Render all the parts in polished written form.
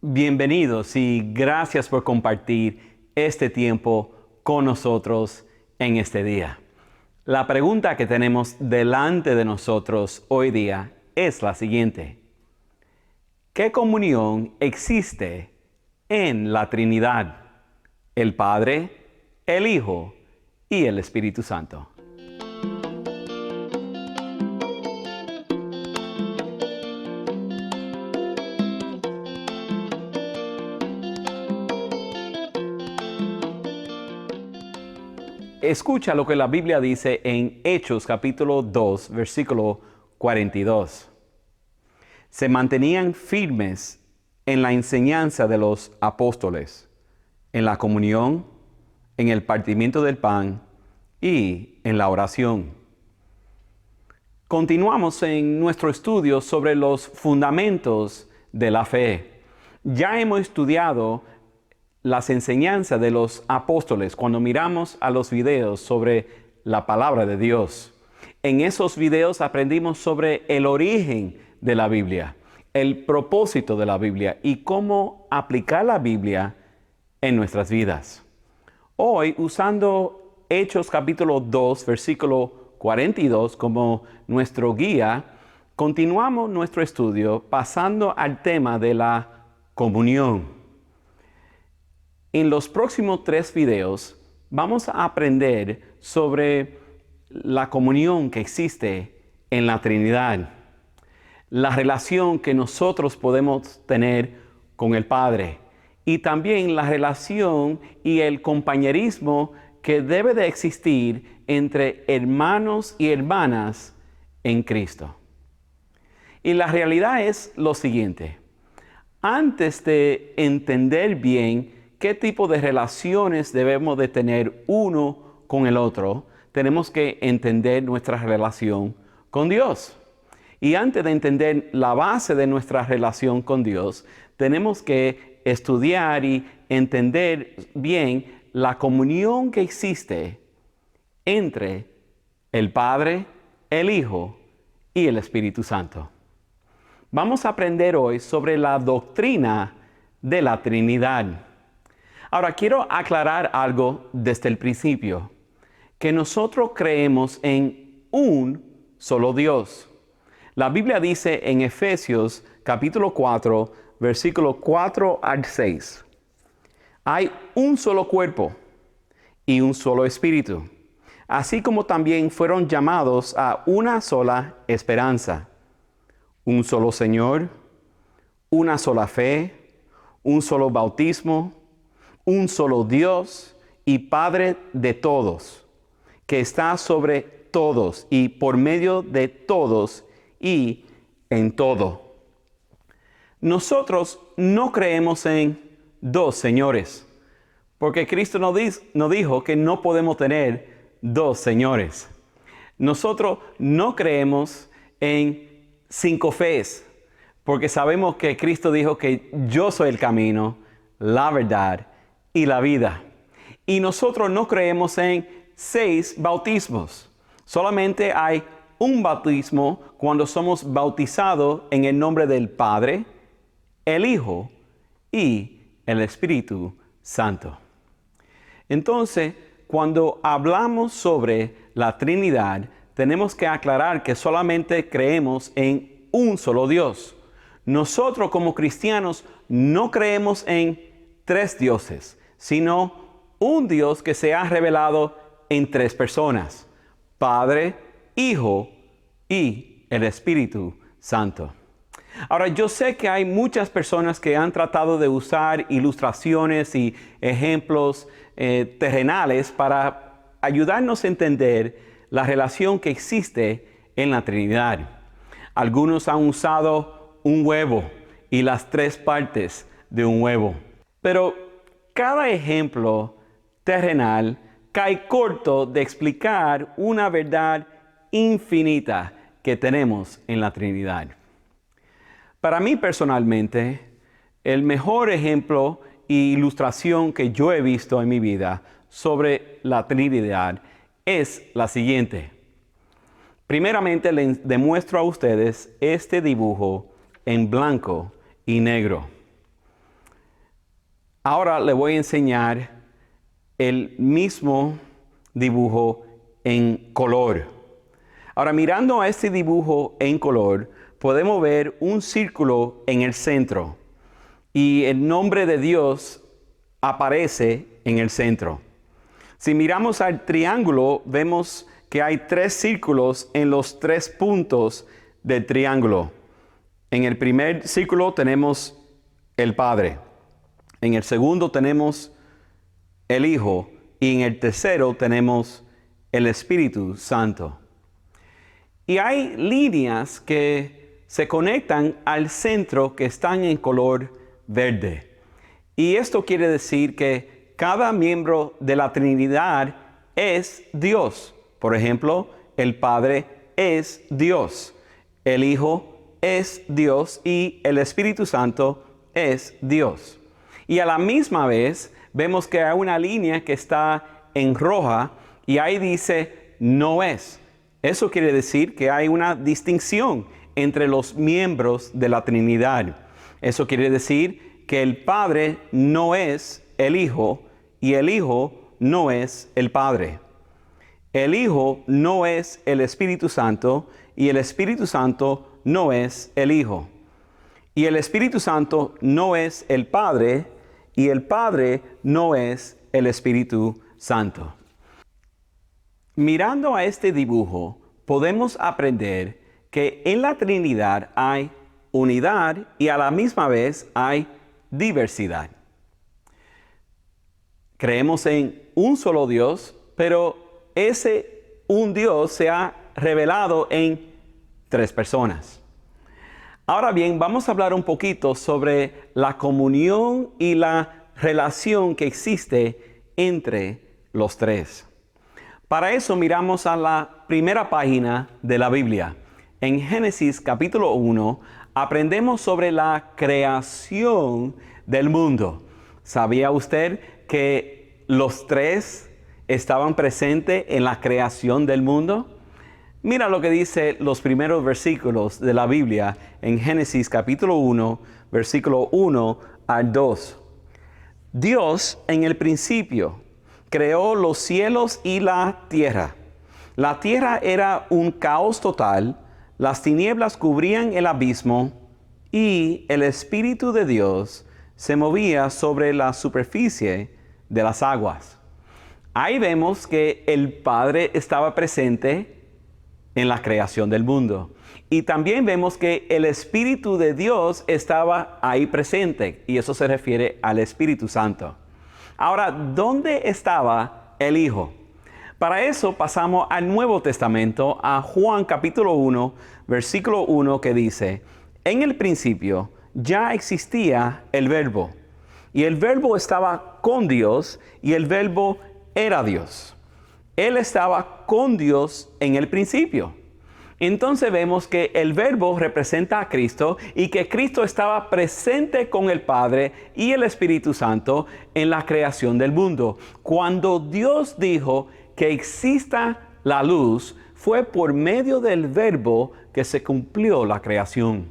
Bienvenidos y gracias por compartir este tiempo con nosotros en este día. La pregunta que tenemos delante de nosotros hoy día es la siguiente: ¿qué comunión existe en la Trinidad, el Padre, el Hijo y el Espíritu Santo? Escucha lo que la Biblia dice en Hechos capítulo 2, versículo 42. Se mantenían firmes en la enseñanza de los apóstoles, en la comunión, en el partimiento del pan y en la oración. Continuamos en nuestro estudio sobre los fundamentos de la fe. Ya hemos estudiado las enseñanzas de los apóstoles cuando miramos a los videos sobre la palabra de Dios. En esos videos aprendimos sobre el origen de la Biblia, el propósito de la Biblia y cómo aplicar la Biblia en nuestras vidas. Hoy, usando Hechos capítulo 2, versículo 42 como nuestro guía, continuamos nuestro estudio pasando al tema de la comunión. En los próximos 3 videos vamos a aprender sobre la comunión que existe en la Trinidad, la relación que nosotros podemos tener con el Padre y también la relación y el compañerismo que debe de existir entre hermanos y hermanas en Cristo. Y la realidad es lo siguiente: antes de entender bien qué tipo de relaciones debemos de tener uno con el otro, tenemos que entender nuestra relación con Dios. Y antes de entender la base de nuestra relación con Dios, tenemos que estudiar y entender bien la comunión que existe entre el Padre, el Hijo y el Espíritu Santo. Vamos a aprender hoy sobre la doctrina de la Trinidad. Ahora, quiero aclarar algo desde el principio, que nosotros creemos en un solo Dios. La Biblia dice en Efesios capítulo 4, versículo 4 al 6, hay un solo cuerpo y un solo espíritu, así como también fueron llamados a una sola esperanza, un solo Señor, una sola fe, un solo bautismo, un solo Dios y Padre de todos, que está sobre todos y por medio de todos y en todo. Nosotros no creemos en dos señores, porque Cristo nos dijo que no podemos tener dos señores. Nosotros no creemos en 5 fees, porque sabemos que Cristo dijo que yo soy el camino, la verdad y la vida. Y nosotros no creemos en 6 bautismos. Solamente hay un bautismo cuando somos bautizados en el nombre del Padre, el Hijo y el Espíritu Santo. Entonces, cuando hablamos sobre la Trinidad, tenemos que aclarar que solamente creemos en un solo Dios. Nosotros como cristianos no creemos en 3 dioses, sino un Dios que se ha revelado en 3 personas: Padre, Hijo y el Espíritu Santo. Ahora, yo sé que hay muchas personas que han tratado de usar ilustraciones y ejemplos terrenales para ayudarnos a entender la relación que existe en la Trinidad. Algunos han usado un huevo y las 3 partes de un huevo. Pero cada ejemplo terrenal cae corto de explicar una verdad infinita que tenemos en la Trinidad. Para mí personalmente, el mejor ejemplo e ilustración que yo he visto en mi vida sobre la Trinidad es la siguiente. Primeramente les demuestro a ustedes este dibujo en blanco y negro. Ahora le voy a enseñar el mismo dibujo en color. Ahora, mirando a este dibujo en color, podemos ver un círculo en el centro y el nombre de Dios aparece en el centro. Si miramos al triángulo, vemos que hay 3 círculos en los 3 puntos del triángulo. En el primer círculo tenemos el Padre. En el segundo tenemos el Hijo. Y en el tercero tenemos el Espíritu Santo. Y hay líneas que se conectan al centro que están en color verde. Y esto quiere decir que cada miembro de la Trinidad es Dios. Por ejemplo, el Padre es Dios, el Hijo es Dios y el Espíritu Santo es Dios. Y a la misma vez vemos que hay una línea que está en roja y ahí dice no es. Eso quiere decir que hay una distinción entre los miembros de la Trinidad. Eso quiere decir que el Padre no es el Hijo y el Hijo no es el Padre. El Hijo no es el Espíritu Santo y el Espíritu Santo no es el Hijo. Y el Espíritu Santo no es el Padre y el Padre no es el Espíritu Santo. Mirando a este dibujo, podemos aprender que en la Trinidad hay unidad y a la misma vez hay diversidad. Creemos en un solo Dios, pero ese un Dios se ha revelado en 3 personas. Ahora bien, vamos a hablar un poquito sobre la comunión y la relación que existe entre los 3. Para eso miramos a la primera página de la Biblia. En Génesis capítulo 1 aprendemos sobre la creación del mundo. ¿Sabía usted que los 3 estaban presentes en la creación del mundo? Mira lo que dice los primeros versículos de la Biblia en Génesis capítulo 1, versículo 1 al 2. Dios en el principio creó los cielos y la tierra. La tierra era un caos total, las tinieblas cubrían el abismo y el Espíritu de Dios se movía sobre la superficie de las aguas. Ahí vemos que el Padre estaba presente en la creación del mundo. Y también vemos que el Espíritu de Dios estaba ahí presente, y eso se refiere al Espíritu Santo. Ahora, ¿dónde estaba el Hijo? Para eso pasamos al Nuevo Testamento, a Juan capítulo 1, versículo 1, que dice: en el principio ya existía el Verbo, y el Verbo estaba con Dios, y el Verbo era Dios. Él estaba con Dios en el principio. Entonces vemos que el Verbo representa a Cristo y que Cristo estaba presente con el Padre y el Espíritu Santo en la creación del mundo. Cuando Dios dijo que exista la luz, fue por medio del Verbo que se cumplió la creación.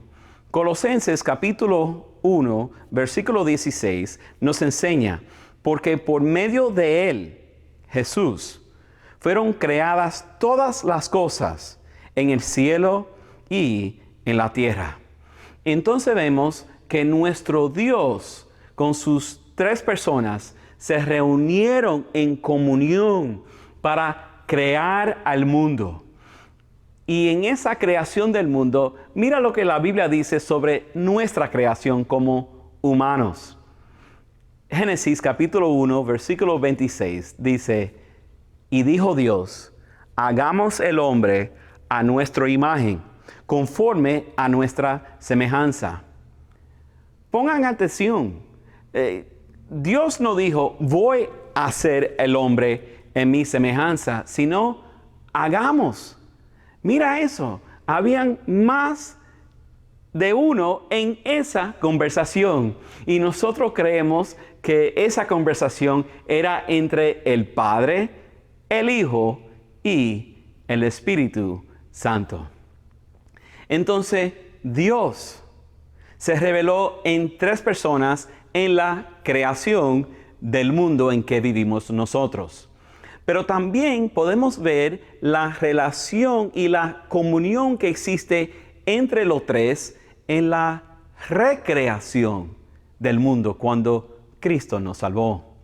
Colosenses capítulo 1, versículo 16 nos enseña: porque por medio de Él, Jesús, fueron creadas todas las cosas en el cielo y en la tierra. Entonces vemos que nuestro Dios, con sus 3 personas, se reunieron en comunión para crear al mundo. Y en esa creación del mundo, mira lo que la Biblia dice sobre nuestra creación como humanos. Génesis capítulo 1, versículo 26 dice: y dijo Dios, hagamos el hombre a nuestra imagen, conforme a nuestra semejanza. Pongan atención. Dios no dijo, voy a hacer el hombre en mi semejanza, sino hagamos. Mira eso. Habían más de uno en esa conversación. Y nosotros creemos que esa conversación era entre el Padre, el Hijo y el Espíritu Santo. Entonces, Dios se reveló en 3 personas en la creación del mundo en que vivimos nosotros. Pero también podemos ver la relación y la comunión que existe entre los 3 en la recreación del mundo cuando Cristo nos salvó.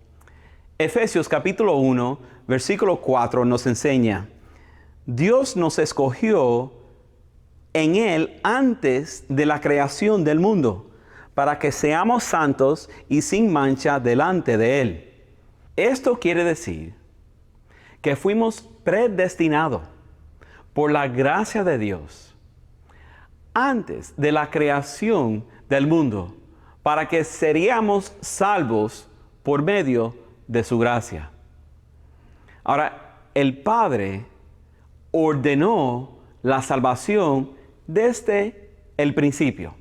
Efesios capítulo 1, versículo 4 nos enseña: Dios nos escogió en Él antes de la creación del mundo, para que seamos santos y sin mancha delante de Él. Esto quiere decir que fuimos predestinados por la gracia de Dios antes de la creación del mundo, para que seríamos salvos por medio de su gracia. Ahora, el Padre ordenó la salvación desde el principio.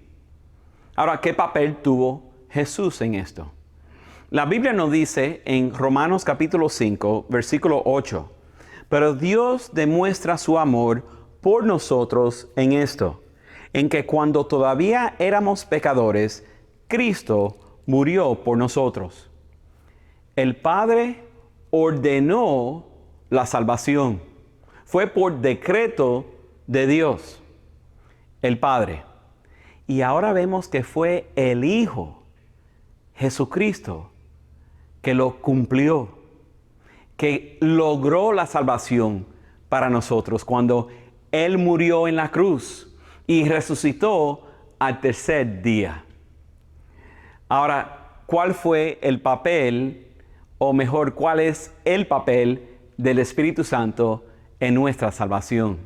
Ahora, ¿qué papel tuvo Jesús en esto? La Biblia nos dice en Romanos capítulo 5, versículo 8, pero Dios demuestra su amor por nosotros en esto, en que cuando todavía éramos pecadores, Cristo murió por nosotros. El Padre ordenó la salvación. Fue por decreto de Dios, el Padre. Y ahora vemos que fue el Hijo, Jesucristo, que lo cumplió, que logró la salvación para nosotros cuando Él murió en la cruz y resucitó al tercer día. Ahora, ¿cuál fue el papel, o mejor, cuál es el papel del Espíritu Santo en nuestra salvación?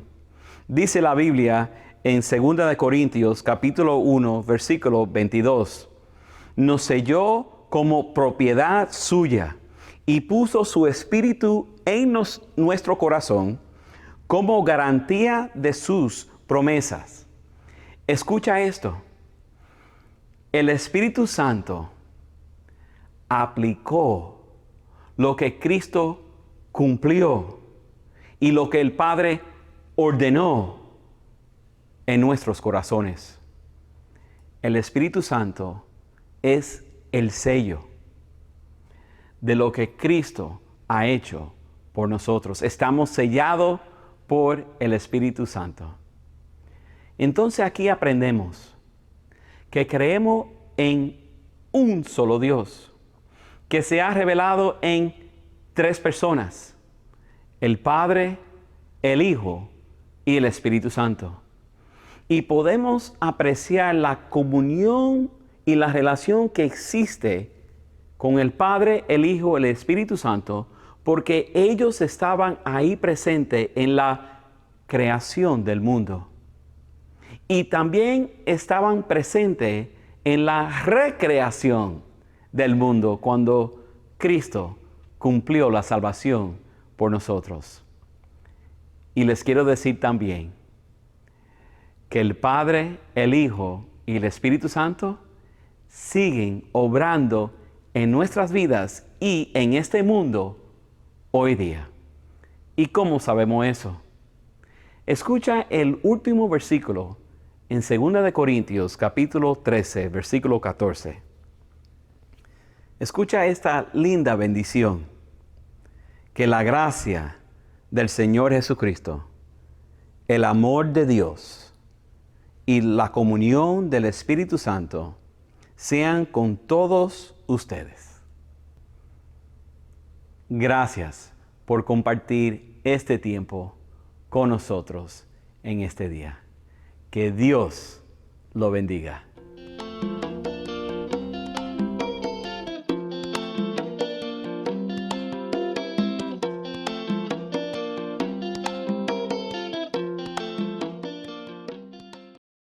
Dice la Biblia en 2 Corintios capítulo 1, versículo 22, nos selló como propiedad suya y puso su Espíritu en nuestro corazón como garantía de sus promesas. Escucha esto. El Espíritu Santo aplicó lo que Cristo cumplió y lo que el Padre ordenó en nuestros corazones. El Espíritu Santo es el sello de lo que Cristo ha hecho por nosotros. Estamos sellados por el Espíritu Santo. Entonces aquí aprendemos que creemos en un solo Dios, que se ha revelado en 3 personas: el Padre, el Hijo y el Espíritu Santo. Y podemos apreciar la comunión y la relación que existe con el Padre, el Hijo y el Espíritu Santo, porque ellos estaban ahí presentes en la creación del mundo. Y también estaban presentes en la recreación del mundo cuando Cristo cumplió la salvación por nosotros. Y les quiero decir también que el Padre, el Hijo y el Espíritu Santo siguen obrando en nuestras vidas y en este mundo hoy día. ¿Y cómo sabemos eso? Escucha el último versículo en 2 Corintios capítulo 13, versículo 14. Escucha esta linda bendición. Que la gracia del Señor Jesucristo, el amor de Dios y la comunión del Espíritu Santo sean con todos ustedes. Gracias por compartir este tiempo con nosotros en este día. Que Dios lo bendiga.